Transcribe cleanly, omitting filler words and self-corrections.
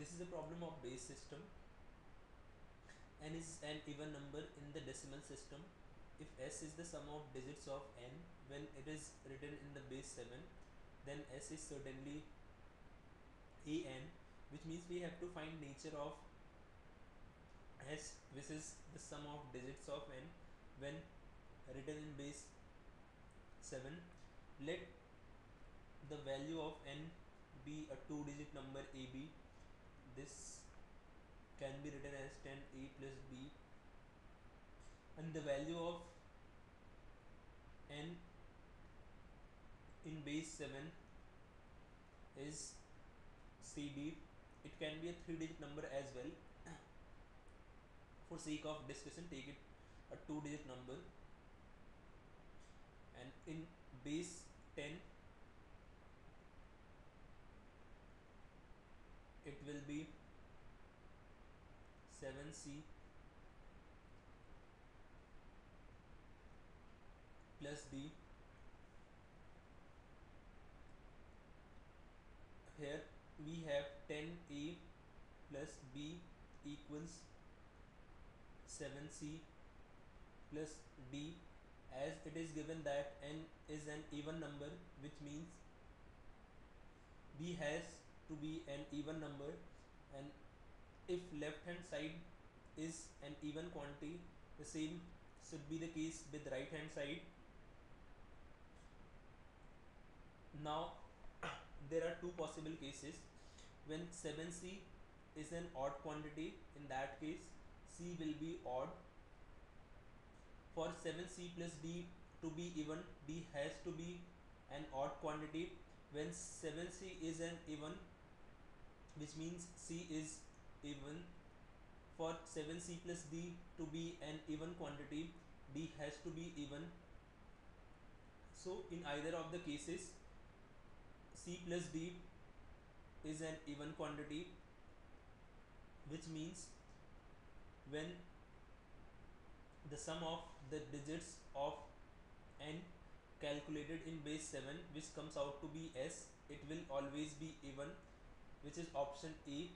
This is a problem of base system. N is an even number in the decimal system. If S is the sum of digits of n when it is written in the base 7, then S is certainly an, which means we have to find nature of S, which is the sum of digits of n when written in base 7. Let the value of n be a 2-digit number AB. This can be written as 10a plus b, and the value of n in base 7 is CD. It can be a 3-digit number as well. For sake of discussion, take it a 2-digit number, and in base 10 it will be 7C plus D. Here we have 10A plus B equals 7C plus D. As it is given that n is an even number, which means B has to be an even number, and if left hand side is an even quantity, the same should be the case with right hand side. Now there are two possible cases. When 7C is an odd quantity, in that case C will be odd. For 7C plus D to be even, D has to be an odd quantity. When 7C is an even, which means C is even, for 7C plus D to be an even quantity, D has to be even. So in either of the cases, C plus D is an even quantity, which means when the sum of the digits of n calculated in base 7, which comes out to be S, it will always be even, which is option A.